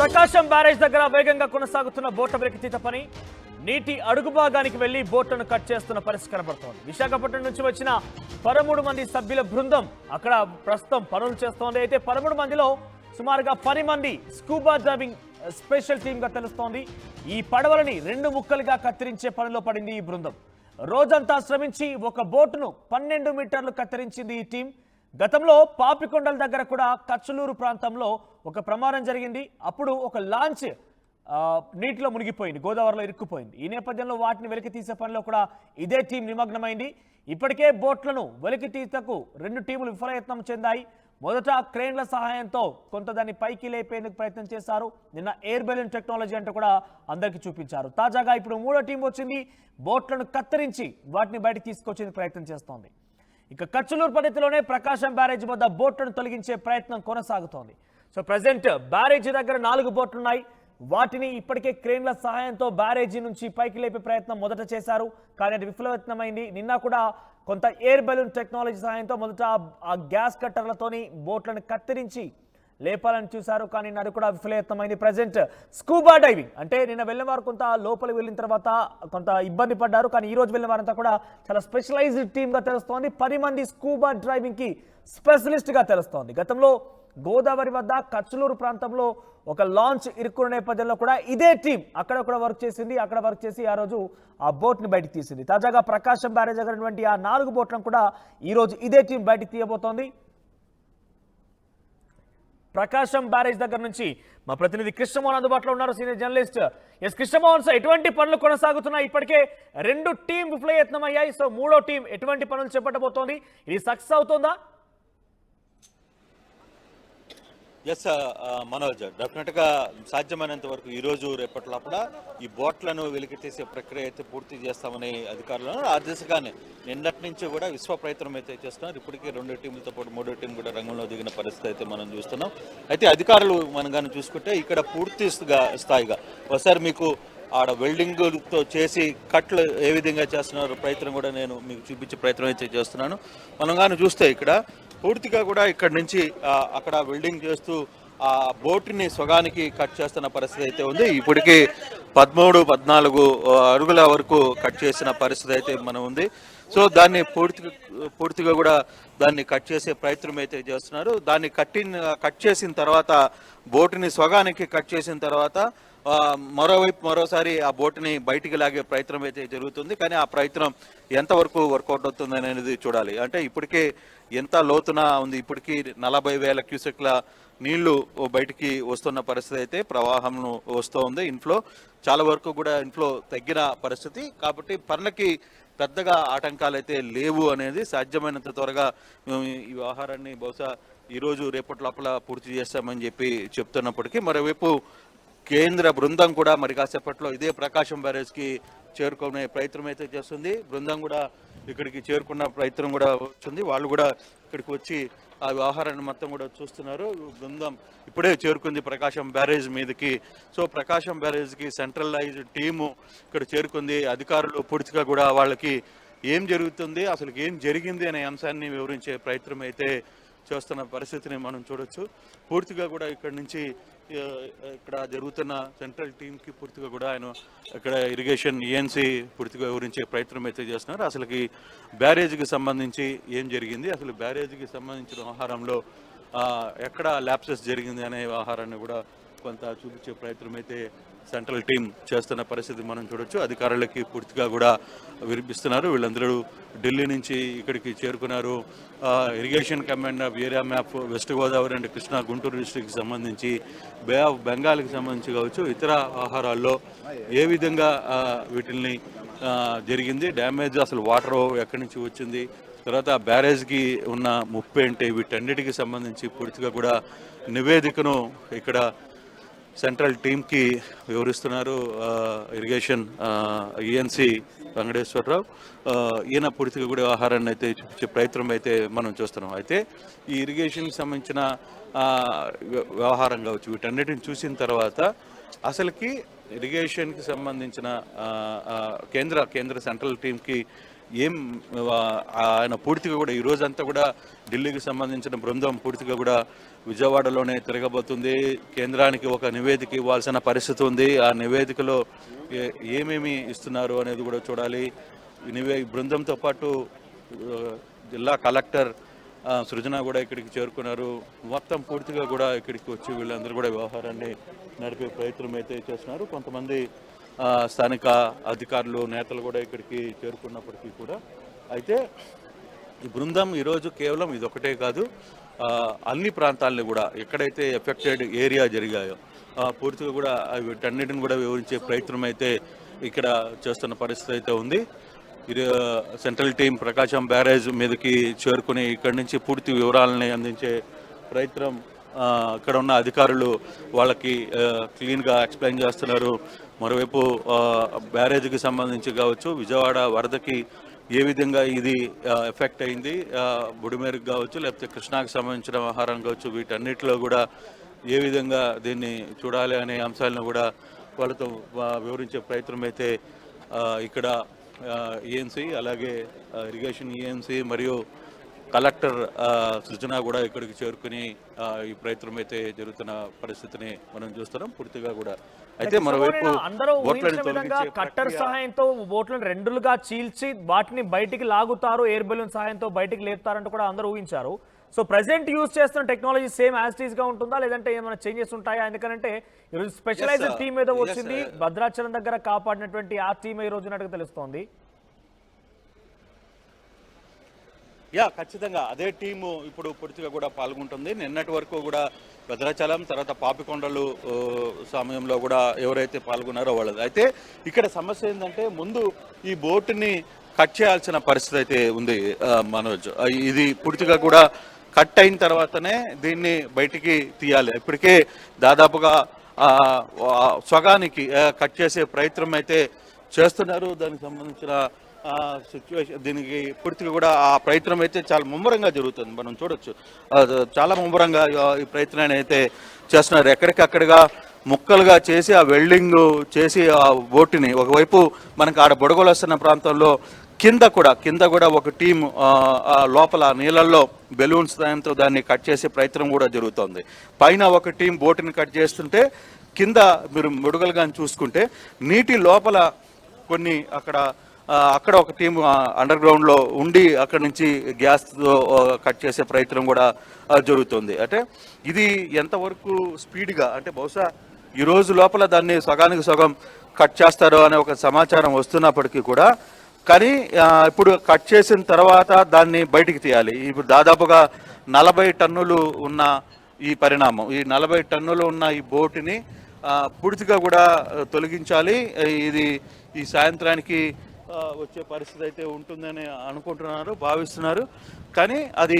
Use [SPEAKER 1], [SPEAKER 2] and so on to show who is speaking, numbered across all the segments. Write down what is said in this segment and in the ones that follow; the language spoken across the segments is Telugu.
[SPEAKER 1] ప్రకాశం బ్యారేజ్ దగ్గర వేగంగా కొనసాగుతున్న బోట్ల వెలికితీత పని నీటి అడుగు భాగానికి వెళ్లి బోట్లను కట్ చేస్తున్న పరిస్థితి కనబడుతోంది. విశాఖపట్నం నుంచి వచ్చిన 13 మంది సభ్యుల బృందం అక్కడ ప్రస్తుతం పనులు చేస్తోంది. అయితే 13 మందిలో సుమారుగా 10 మంది స్కూబా డైవింగ్ స్పెషల్ టీమ్ గా తెలుస్తోంది. ఈ పడవలని 2 ముక్కలుగా కత్తిరించే పనిలో పడింది ఈ బృందం. రోజంతా శ్రమించి ఒక బోటును 12 మీటర్లు కత్తిరించింది ఈ టీం. గతంలో పాపికొండల దగ్గర కూడా కచ్చలూరు ప్రాంతంలో ఒక ప్రమాదం జరిగింది. అప్పుడు ఒక లాంచ్ నీటిలో మునిగిపోయింది, గోదావరిలో ఇరుక్కుపోయింది. ఈ నేపథ్యంలో వాటిని వెలికి తీసే పనిలో కూడా ఇదే టీం నిమగ్నమైంది. ఇప్పటికే బోట్లను వెలికి తీతకు 2 టీములు విఫలయత్నం చెందాయి. మొదట క్రేన్ల సహాయంతో కొంత దాన్ని పైకి లేపేందుకు ప్రయత్నం చేశారు. నిన్న ఎయిర్ బెలూన్ టెక్నాలజీ అంటే కూడా అందరికీ చూపించారు. తాజాగా ఇప్పుడు 3వ టీం వచ్చింది. బోట్లను కత్తిరించి వాటిని బయటకు తీసుకొచ్చేందుకు ప్రయత్నం చేస్తోంది. ఇక కచ్చలూరు పద్ధతిలోనే ప్రకాశం బ్యారేజ్ వద్ద బోట్లను తొలగించే ప్రయత్నం కొనసాగుతోంది. సో ప్రజెంట్ బ్యారేజీ దగ్గర 4 బోట్లున్నాయి. వాటిని ఇప్పటికే క్రేన్ల సహాయంతో బ్యారేజీ నుంచి పైకి లేపే ప్రయత్నం మొదట చేశారు, కానీ అది విఫలయత్నమైంది. నిన్న కూడా కొంత ఎయిర్ బెలూన్ టెక్నాలజీ సహాయంతో మొదట ఆ గ్యాస్ కట్టర్లతోని బోట్లను కత్తిరించి లేపాలని చూశారు, కానీ అది కూడా విఫలయత్నమైంది. ప్రజెంట్ స్కూబా డైవింగ్ అంటే నిన్న వెళ్ళిన వారు కొంత లోపలికి వెళ్ళిన తర్వాత కొంత ఇబ్బంది పడ్డారు, కానీ ఈ రోజు వెళ్ళిన వారంతా కూడా చాలా స్పెషలైజ్డ్ టీమ్గా తెలుస్తోంది. 10 మంది స్కూబా డ్రైవింగ్కి స్పెషలిస్ట్గా తెలుస్తోంది. గతంలో గోదావరి వద్ద కచ్చలూరు ప్రాంతంలో ఒక లాంచ్ ఇరుక్కున్న నేపథ్యంలో కూడా ఇదే టీం అక్కడ కూడా వర్క్ చేసింది. అక్కడ వర్క్ చేసి ఆ రోజు ఆ బోట్ని బయటకు తీసింది. తాజాగా ప్రకాశం బ్యారేజ్ దగ్గరటువంటి ఆ 4 బోట్లను కూడా ఈ రోజు ఇదే టీం బయటకు తీయబోతోంది. ప్రకాశం బ్యారేజ్ దగ్గర నుంచి మా ప్రతినిధి కృష్ణమోహన్ అందుబాటులో ఉన్నారు, senior journalist. S Krishnamohan sir, ఎటువంటి పనులు కొనసాగుతున్నాయి? ఇప్పటికే 2 టీం విఫలయత్నం అయ్యాయి. సో 3వ టీం ఎటువంటి పనులు చేపట్టబోతోంది? ఇది సక్సెస్ అవుతుందా?
[SPEAKER 2] ఎస్ మనోజ్, డెఫినెట్గా సాధ్యమైనంత వరకు ఈరోజు రేపటి లోపల ఈ బోట్లను వెలికి తీసే ప్రక్రియ అయితే పూర్తి చేస్తామని అధికారులు ఆ దిశగానే నిన్నటి నుంచి కూడా విశ్వ ప్రయత్నం అయితే చేస్తున్నారు. ఇప్పటికే 2 టీంలతో పాటు 3వ టీం కూడా రంగంలో దిగిన పరిస్థితి అయితే మనం చూస్తున్నాం. అయితే అధికారులు మనం కానీ చూసుకుంటే ఇక్కడ పూర్తి స్థాయిగా ఒకసారి మీకు ఆడ వెల్డింగ్తో చేసి కట్లు ఏ విధంగా చేస్తున్నారు ప్రయత్నం కూడా నేను మీకు చూపించే ప్రయత్నం అయితే చేస్తున్నాను. మనం కానీ చూస్తే ఇక్కడ పూర్తిగా కూడా ఇక్కడ నుంచి అక్కడ వెల్డింగ్ చేస్తూ ఆ బోటుని స్వగానికి కట్ చేస్తున్న పరిస్థితి అయితే ఉంది. ఇప్పటికీ 13-14 అడుగుల వరకు కట్ చేసిన పరిస్థితి అయితే మనం ఉంది. సో దాన్ని పూర్తిగా కూడా దాన్ని కట్ చేసే ప్రయత్నం అయితే చేస్తున్నారు. దాన్ని కట్ చేసిన తర్వాత బోటుని స్వగానికి కట్ చేసిన తర్వాత మరోసారి ఆ బోటుని బయటికి లాగే ప్రయత్నం అయితే జరుగుతుంది. కానీ ఆ ప్రయత్నం ఎంతవరకు వర్కౌట్ అవుతుంది అనేది చూడాలి. అంటే ఇప్పటికే ఎంత లోతున ఉంది, ఇప్పటికీ 40,000 క్యూసెక్ల నీళ్లు బయటికి వస్తున్న పరిస్థితి అయితే ప్రవాహం వస్తూ ఉంది. ఇన్ఫ్లో చాలా వరకు కూడా ఇన్ఫ్లో తగ్గిన పరిస్థితి కాబట్టి పనులకి పెద్దగా ఆటంకాలు అయితే లేవు అనేది సాధ్యమైనంత త్వరగా మేము ఈ వ్యవహారాన్ని బహుశా ఈరోజు రేపటి లోపల పూర్తి చేస్తామని చెప్పి చెప్తున్నప్పటికీ మరోవైపు కేంద్ర బృందం కూడా మరి కాసేపట్లో ఇదే ప్రకాశం బ్యారేజ్కి చేరుకునే ప్రయత్నం అయితే చేస్తుంది. బృందం కూడా ఇక్కడికి చేరుకున్న ప్రయత్నం కూడా వచ్చింది. వాళ్ళు కూడా ఇక్కడికి వచ్చి ఆ వ్యవహారాన్ని మొత్తం కూడా చూస్తున్నారు. బృందం ఇప్పుడే చేరుకుంది ప్రకాశం బ్యారేజ్ మీదకి. సో ప్రకాశం బ్యారేజ్కి సెంట్రలైజ్డ్ టీము ఇక్కడ చేరుకుంది. అధికారులు పూర్తిగా కూడా వాళ్ళకి ఏం జరుగుతుంది, అసలు ఏం జరిగింది అనే అంశాన్ని వివరించే ప్రయత్నం అయితే చేస్తున్న పరిస్థితిని మనం చూడొచ్చు. పూర్తిగా కూడా ఇక్కడ నుంచి ఇక్కడ జరుగుతున్న సెంట్రల్ టీంకి పూర్తిగా కూడా ఆయన ఇక్కడ ఇరిగేషన్ ఈఎన్సీ పూర్తిగా వివరించే ప్రయత్నం అయితే చేస్తున్నారు. అసలుకి బ్యారేజ్కి సంబంధించి ఏం జరిగింది, అసలు బ్యారేజ్కి సంబంధించిన వ్యవహారంలో ఎక్కడ ల్యాప్సెస్ జరిగింది అనే వ్యవహారాన్ని కూడా కొంత చూపించే ప్రయత్నం అయితే సెంట్రల్ టీం చేస్తున్న పరిస్థితి మనం చూడొచ్చు. అధికారులకి పూర్తిగా కూడా వినిపిస్తున్నారు. వీళ్ళందరూ ఢిల్లీ నుంచి ఇక్కడికి చేరుకున్నారు. Irrigation command of area map west Godavari and Krishna Guntur డిస్ట్రిక్ట్కి సంబంధించి, బే ఆఫ్ బెంగాల్కి సంబంధించి కావచ్చు, ఇతర ఆహారాల్లో ఏ విధంగా వీటిని జరిగింది, డ్యామేజ్ అసలు వాటర్ ఎక్కడి నుంచి వచ్చింది, తర్వాత బ్యారేజ్కి ఉన్న ముప్పు ఏంటి, వీటన్నిటికి సంబంధించి పూర్తిగా కూడా నివేదికను ఇక్కడ సెంట్రల్ టీంకి వివరిస్తున్నారు ఇరిగేషన్ ఈఎన్సీ వెంకటేశ్వరరావు. ఈయన పూర్తిగా కూడా వ్యవహారాన్ని అయితే చూపించే ప్రయత్నం అయితే మనం చూస్తున్నాం. అయితే ఈ ఇరిగేషన్కి సంబంధించిన వ్యవహారం కావచ్చు, వీటన్నిటిని చూసిన తర్వాత అసలుకి ఇరిగేషన్కి సంబంధించిన కేంద్ర సెంట్రల్ టీంకి ఏం ఆయన పూర్తిగా కూడా ఈ రోజంతా కూడా ఢిల్లీకి సంబంధించిన బృందం పూర్తిగా కూడా విజయవాడలోనే తిరగబోతుంది. కేంద్రానికి ఒక నివేదిక ఇవ్వాల్సిన పరిస్థితి ఉంది. ఆ నివేదికలో ఏమేమి ఇస్తున్నారు అనేది కూడా చూడాలి. బృందంతో పాటు జిల్లా కలెక్టర్ సృజన కూడా ఇక్కడికి చేరుకున్నారు. మొత్తం పూర్తిగా కూడా ఇక్కడికి వచ్చి వీళ్ళందరూ కూడా వ్యవహారాన్ని నడిపే ప్రయత్నం అయితే చేస్తున్నారు. కొంతమంది స్థానిక అధికారులు నేతలు కూడా ఇక్కడికి చేరుకున్నప్పటికీ కూడా అయితే ఈ బృందం ఈరోజు కేవలం ఇదొకటే కాదు, అన్ని ప్రాంతాలని కూడా ఎక్కడైతే ఎఫెక్టెడ్ ఏరియా జరిగాయో పూర్తిగా కూడా వీటన్నిటిని కూడా వివరించే ప్రయత్నం అయితే ఇక్కడ చేస్తున్న పరిస్థితి అయితే ఉంది. ఇది సెంట్రల్ టీం ప్రకాశం బ్యారేజ్ మీదకి చేరుకుని ఇక్కడి నుంచి పూర్తి వివరాలని అందించే ప్రయత్నం అక్కడ ఉన్న అధికారులు వాళ్ళకి క్లీన్గా ఎక్స్ప్లెయిన్ చేస్తున్నారు. మరోవైపు బ్యారేజ్కి సంబంధించి కావచ్చు, విజయవాడ వరదకి ఏ విధంగా ఇది ఎఫెక్ట్ అయింది, బుడిమేరుకు కావచ్చు, లేకపోతే కృష్ణాకి సంబంధించిన వ్యవహారం కావచ్చు, వీటన్నిటిలో కూడా ఏ విధంగా దీన్ని చూడాలి అనే అంశాలను కూడా వాళ్ళతో వివరించే ప్రయత్నం అయితే ఇక్కడ ఈఎన్సీ అలాగే ఇరిగేషన్ ఈఎన్సీ మరియు కలెక్టర్ సృజన కూడా ఇక్కడికి చేరుకుని ఈ ప్రయత్నం అయితే జరుగుతున్న పరిస్థితిని మనం చూస్తున్నాం. పూర్తిగా కూడా అయితే మరోవైపు
[SPEAKER 1] అందరూ కట్టర్ సహాయంతో బోట్లను రెండులుగా చీల్చి వాటిని బయటికి లాగుతారు, ఎయిర్ బెలూన్ సహాయంతో బయటికి లేపుతారంటూ కూడా అందరూ ఊహించారు. సో ప్రెసెంట్ యూజ్ చేస్తున్న టెక్నాలజీ సేమ్ యాజ్ టీజ్ గా ఉంటుందా, లేదంటే ఏమైనా చేంజెస్ ఉంటాయా? ఎందుకంటే ఈరోజు స్పెషలైజ్డ్ టీమ్ ఏదో వచ్చింది, భద్రాచలం దగ్గర కాపాడినటువంటి ఆ టీమ్ ఈ రోజు ఉన్నట్టుగా తెలుస్తోంది.
[SPEAKER 2] ఖచ్చితంగా అదే టీము ఇప్పుడు పూర్తిగా కూడా పాల్గొంటుంది. నిన్నటి వరకు కూడా భద్రాచలం తర్వాత పాపికొండలు సమయంలో కూడా ఎవరైతే పాల్గొన్నారో వాళ్ళది. అయితే ఇక్కడ సమస్య ఏంటంటే ముందు ఈ బోటుని కట్ చేయాల్సిన పరిస్థితి అయితే ఉంది మనోజ్. ఇది పూర్తిగా కూడా కట్ అయిన తర్వాతనే దీన్ని బయటికి తీయాలి. ఇప్పటికే దాదాపుగా సగానికి కట్ చేసే ప్రయత్నం అయితే చేస్తున్నారు. దానికి సంబంధించిన సిచ్యువేషన్ దీనికి పూర్తిగా కూడా ఆ ప్రయత్నం అయితే చాలా ముమ్మరంగా జరుగుతుంది. మనం చూడొచ్చు చాలా ముమ్మరంగా ఈ ప్రయత్నాన్ని అయితే చేస్తున్నారు. ఎక్కడికక్కడగా ముక్కలుగా చేసి ఆ వెల్డింగ్ చేసి ఆ బోటుని ఒకవైపు మనకు ఆడ బొడగలు వస్తున్న ప్రాంతంలో కింద కూడా ఒక టీం లోపల నీళ్ళల్లో బెలూన్స్ సాయంతో దాన్ని కట్ చేసే ప్రయత్నం కూడా జరుగుతుంది. పైన ఒక టీం బోటుని కట్ చేస్తుంటే కింద మీరు బొడగలుగా చూసుకుంటే నీటి లోపల కొన్ని అక్కడ ఒక టీం అండర్ గ్రౌండ్లో ఉండి అక్కడి నుంచి గ్యాస్తో కట్ చేసే ప్రయత్నం కూడా జరుగుతుంది. అంటే ఇది ఎంతవరకు స్పీడ్గా అంటే బహుశా ఈ రోజు లోపల దాన్ని సగానికి సగం కట్ చేస్తారో అనే ఒక సమాచారం వస్తున్నప్పటికీ కూడా కానీ ఇప్పుడు కట్ చేసిన తర్వాత దాన్ని బయటికి తీయాలి. ఇప్పుడు దాదాపుగా 40 టన్నులు ఉన్న ఈ పరిణామం, ఈ 40 టన్నులు ఉన్న ఈ బోటుని పూర్తిగా కూడా తొలగించాలి. ఇది ఈ సాయంత్రానికి వచ్చే పరిస్థితి అయితే ఉంటుందని భావిస్తున్నారు. కానీ అది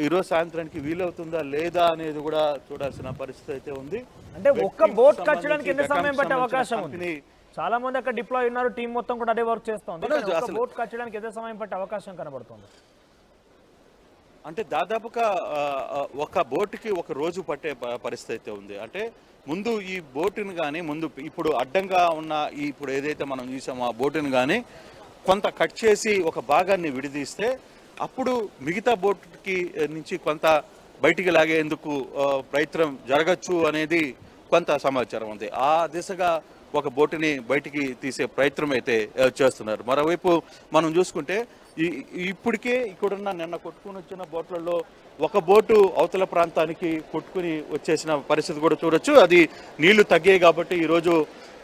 [SPEAKER 2] ఈరోజు సాయంత్రానికి వీలవుతుందా లేదా అనేది కూడా చూడాల్సిన పరిస్థితి అయితే ఉంది.
[SPEAKER 1] అంటే ఒక్క బోట్ కట్ చేయడానికి ఎంత సమయం పట్టే అవకాశం ఉంది? చాలా మంది అక్కడ డిప్లాయ్ ఉన్నారు, టీం మొత్తం కూడా అదే వర్క్ చేస్తుంది. బోట్ కట్ చేయడానికి ఎంత సమయం పట్టే అవకాశం కనబడుతుంది?
[SPEAKER 2] అంటే దాదాపుగా ఒక బోటుకి ఒక రోజు పట్టే పరిస్థితి అయితే ఉంది. అంటే ముందు ఈ బోటుని కానీ ఇప్పుడు అడ్డంగా ఉన్న ఇప్పుడు ఏదైతే మనం చూసామో ఆ బోటుని కానీ కొంత కట్ చేసి ఒక భాగాన్ని విడదీస్తే అప్పుడు మిగతా బోటుకి నుంచి కొంత బయటికి లాగేందుకు ప్రయత్నం జరగచ్చు అనేది కొంత సమాచారం ఉంది. ఆ దిశగా ఒక బోటుని బయటికి తీసే ప్రయత్నం అయితే చేస్తున్నారు. మరోవైపు మనం చూసుకుంటే ఇప్పటికే ఇక్కడున్న నిన్న కొట్టుకుని వచ్చిన బోట్లలో ఒక బోటు అవతల ప్రాంతానికి కొట్టుకుని వచ్చేసిన పరిస్థితి కూడా చూడొచ్చు. అది నీళ్లు తగ్గాయి కాబట్టి ఈరోజు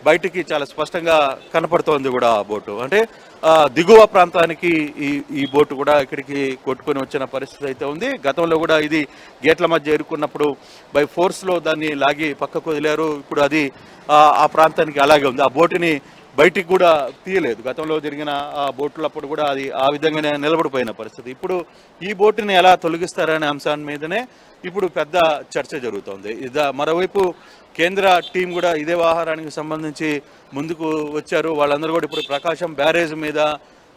[SPEAKER 2] బయటికి చాలా స్పష్టంగా కనపడుతోంది కూడా ఆ బోటు. అంటే దిగువ ప్రాంతానికి ఈ బోటు కూడా ఇక్కడికి కొట్టుకొని వచ్చిన పరిస్థితి అయితే ఉంది. గతంలో కూడా ఇది గేట్ల మధ్య ఎరుకున్నప్పుడు బై ఫోర్స్లో దాన్ని లాగి పక్కకు వదిలారు. ఇప్పుడు అది ఆ ప్రాంతానికి అలాగే ఉంది. ఆ బోటుని బయటికి కూడా తీయలేదు. గతంలో జరిగిన ఆ బోట్లప్పుడు కూడా అది ఆ విధంగానే నిలబడిపోయిన పరిస్థితి. ఇప్పుడు ఈ బోటుని ఎలా తొలగిస్తారనే అంశాన్ని మీదనే ఇప్పుడు పెద్ద చర్చ జరుగుతోంది. మరోవైపు కేంద్ర టీం కూడా ఇదే వ్యవహారానికి సంబంధించి ముందుకు వచ్చారు. వాళ్ళందరూ కూడా ఇప్పుడు ప్రకాశం బ్యారేజ్ మీద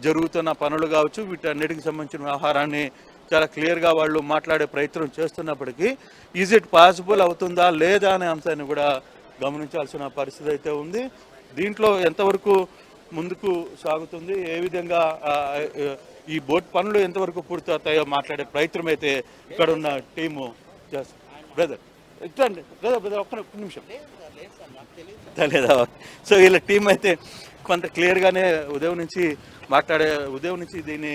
[SPEAKER 2] జరుగుతున్న పనులు కావచ్చు, వీటన్నిటికి సంబంధించిన వ్యవహారాన్ని చాలా క్లియర్గా వాళ్ళు మాట్లాడే ప్రయత్నం చేస్తున్నప్పటికీ ఈజ్ ఇట్ పాసిబుల్ అవుతుందా లేదా అనే అంశాన్ని కూడా గమనించాల్సిన పరిస్థితి అయితే ఉంది. దీంట్లో ఎంతవరకు ముందుకు సాగుతుంది, ఏ విధంగా ఈ బోట్ పనులు ఎంతవరకు పూర్తవుతాయో మాట్లాడే ప్రయత్నం అయితే ఇక్కడ ఉన్న టీము చేస్తుంది. బ్రదర్ ఇట్లండి, బ్రదర్ ఒక్క నిమిషం తెలియదా? సో వీళ్ళ టీం అయితే కొంత క్లియర్గానే ఉదయం నుంచి దీన్ని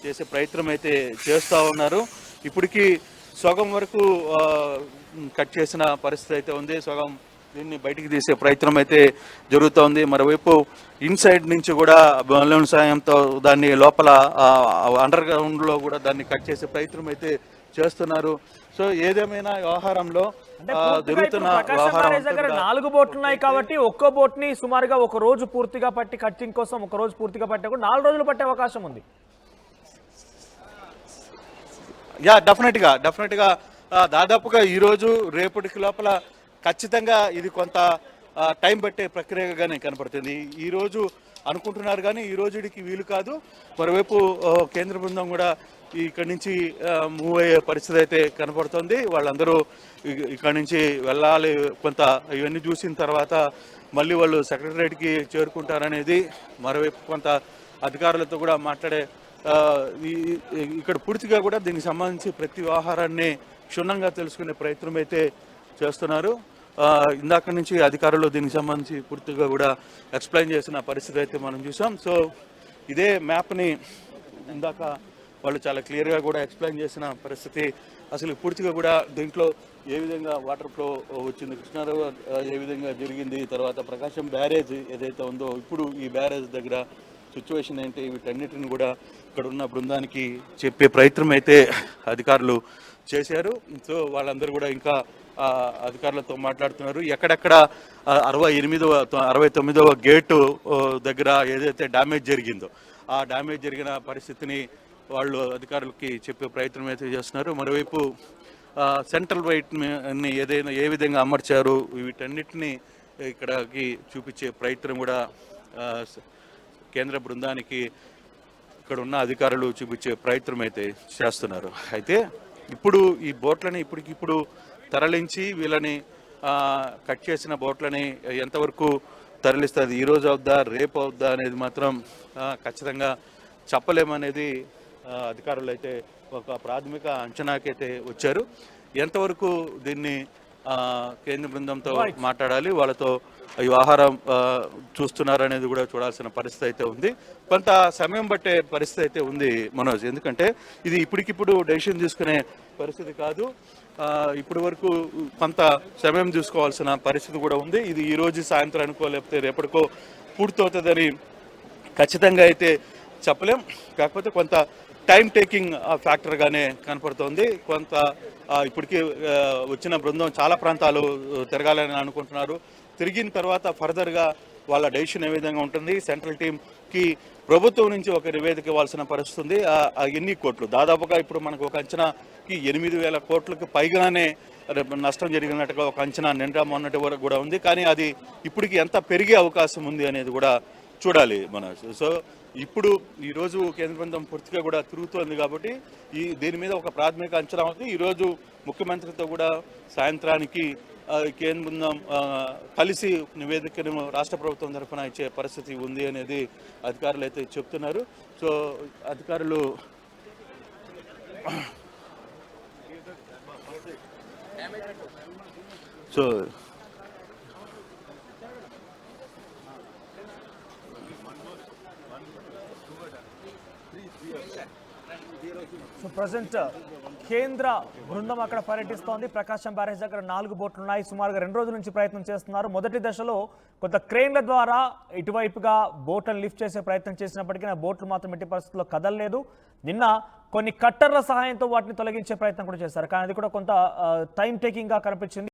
[SPEAKER 2] చేసే ప్రయత్నం అయితే చేస్తూ ఉన్నారు. ఇప్పటికీ సగం వరకు కట్ చేసిన పరిస్థితి అయితే ఉంది, సగం దీన్ని బయటికి తీసే ప్రయత్నం అయితే జరుగుతోంది. మరోవైపు ఇన్సైడ్ నుంచి కూడా బలూన్ సాయంతో దాన్ని లోపల అండర్ గ్రౌండ్లో కూడా దాన్ని కట్ చేసే ప్రయత్నం అయితే చేస్తున్నారు. సో ఏదేమైనా వ్యవహారంలో జరుగుతున్న వ్యవహారం
[SPEAKER 1] 4 బోట్లు ఉన్నాయి కాబట్టి ఒక్కో బోట్ ని సుమారుగా ఒక రోజు పూర్తిగా పట్టి కట్టింగ్ కోసం ఒక రోజు పూర్తిగా పట్టే కూడా 4 రోజులు పట్టే అవకాశం ఉంది.
[SPEAKER 2] యా డెఫినెట్గా దాదాపుగా ఈ రోజు రేపటికి లోపల ఖచ్చితంగా ఇది కొంత టైం పట్టే ప్రక్రియగానే కనపడుతుంది. ఈ రోజు అనుకుంటున్నారు కానీ ఈ రోజుకి వీలు కాదు. మరోవైపు కేంద్ర బృందం కూడా ఇక్కడి నుంచి మూవ్ అయ్యే పరిస్థితి అయితే కనపడుతుంది. వాళ్ళందరూ ఇక్కడి నుంచి వెళ్ళాలి, కొంత ఇవన్నీ చూసిన తర్వాత మళ్ళీ వాళ్ళు సెక్రటరేట్కి చేరుకుంటారనేది, మరోవైపు కొంత అధికారులతో కూడా మాట్లాడే ఇక్కడ పూర్తిగా కూడా దీనికి సంబంధించి ప్రతి వ్యవహారాన్ని క్షుణ్ణంగా తెలుసుకునే ప్రయత్నం అయితే చేస్తున్నారు. ఇందాక నుంచి అధికారులు దీనికి సంబంధించి పూర్తిగా కూడా ఎక్స్ప్లెయిన్ చేసిన పరిస్థితి అయితే మనం చూసాం. సో ఇదే మ్యాప్ని ఇందాక వాళ్ళు చాలా క్లియర్గా కూడా ఎక్స్ప్లెయిన్ చేసిన పరిస్థితి, అసలు పూర్తిగా కూడా దీంట్లో ఏ విధంగా వాటర్ ఫ్లో వచ్చింది, కృష్ణారావు ఏ విధంగా జరిగింది, తర్వాత ప్రకాశం బ్యారేజ్ ఏదైతే ఉందో ఇప్పుడు ఈ బ్యారేజ్ దగ్గర సిచ్యువేషన్ ఏంటి, వీటన్నిటిని కూడా ఇక్కడ ఉన్న బృందానికి చెప్పే ప్రయత్నం అయితే అధికారులు చేశారు. సో వాళ్ళందరూ కూడా ఇంకా అధికారులతో మాట్లాడుతున్నారు. ఎక్కడెక్కడ 69వ గేటు దగ్గర ఏదైతే డ్యామేజ్ జరిగిందో ఆ డ్యామేజ్ జరిగిన పరిస్థితిని వాళ్ళు అధికారులకి చెప్పే ప్రయత్నం అయితే చేస్తున్నారు. మరోవైపు సెంట్రల్ వైట్ని ఏ విధంగా అమర్చారు, వీటన్నిటిని ఇక్కడికి చూపించే ప్రయత్నం కూడా కేంద్ర బృందానికి ఇక్కడ ఉన్న అధికారులు చూపించే ప్రయత్నం అయితే చేస్తున్నారు. అయితే ఇప్పుడు ఈ బోట్లని ఇప్పటికిప్పుడు తరలించి వీళ్ళని కట్ చేసిన బోట్లని ఎంతవరకు తరలిస్తుంది, ఈరోజు అవుద్దా రేపు అవుద్దా అనేది మాత్రం ఖచ్చితంగా చెప్పలేమనేది అధికారులు అయితే ఒక ప్రాథమిక అంచనాకైతే వచ్చారు. ఎంతవరకు దీన్ని కేంద్ర బృందంతో మాట్లాడాలి, వాళ్ళతో ఈ ఆహారం చూస్తున్నారు అనేది కూడా చూడాల్సిన పరిస్థితి అయితే ఉంది. కొంత సమయం పట్టే పరిస్థితి అయితే ఉంది మనోజ్, ఎందుకంటే ఇది ఇప్పటికిప్పుడు డెసిషన్ తీసుకునే పరిస్థితి కాదు. ఇప్పటి వరకు కొంత సమయం తీసుకోవాల్సిన పరిస్థితి కూడా ఉంది. ఇది ఈ రోజు సాయంత్రం అనుకో లేకపోతే రేపటికో పూర్తవుతుందని ఖచ్చితంగా అయితే చెప్పలేం. కాకపోతే కొంత టైం టేకింగ్ ఫ్యాక్టర్గానే కనపడుతోంది. కొంత ఇప్పటికీ వచ్చిన బృందం చాలా ప్రాంతాలు తిరగాలని అనుకుంటున్నారు. తిరిగిన తర్వాత ఫర్దర్గా వాళ్ళ డెసిషన్ ఏ విధంగా ఉంటుంది, సెంట్రల్ టీంకి ప్రభుత్వం నుంచి ఒక నివేదిక ఇవ్వాల్సిన పరిస్థితి ఉంది. ఎన్ని కోట్లు, దాదాపుగా ఇప్పుడు మనకు ఒక అంచనాకి 8,000 కోట్లకు పైగానే నష్టం జరిగినట్టుగా ఒక అంచనా నిండా మొన్నటి వరకు కూడా ఉంది. కానీ అది ఇప్పటికి ఎంత పెరిగే అవకాశం ఉంది అనేది కూడా చూడాలి మనం. సో ఇప్పుడు ఈరోజు కేంద్ర బృందం పూర్తిగా కూడా తిరుగుతోంది కాబట్టి దీని మీద ఒక ప్రాథమిక అంచనా ఉంది. ఈరోజు ముఖ్యమంత్రితో కూడా సాయంత్రానికి కేంద్ర బృందం కలిసి నివేదికను రాష్ట్ర ప్రభుత్వం తరఫున ఇచ్చే పరిస్థితి ఉంది అనేది అధికారులు అయితే చెప్తున్నారు. సో అధికారులు సో
[SPEAKER 1] ప్రజెంట్ కేంద్ర బృందం అక్కడ పర్యటిస్తోంది. ప్రకాశం బ్యారేజ్ దగ్గర 4 బోట్లు ఉన్నాయి. సుమారుగా 2 రోజుల నుంచి ప్రయత్నం చేస్తున్నారు. మొదటి దశలో కొంత క్రేన్ల ద్వారా ఇటువైపుగా బోట్లను లిఫ్ట్ చేసే ప్రయత్నం చేసినప్పటికీ ఆ బోట్లు మాత్రం ఎట్టి పరిస్థితుల్లో కదలలేదు. నిన్న కొన్ని కట్టర్ల సహాయంతో వాటిని తొలగించే ప్రయత్నం కూడా చేశారు. కానీ అది కూడా కొంత టైం టేకింగ్ గా కనిపించింది.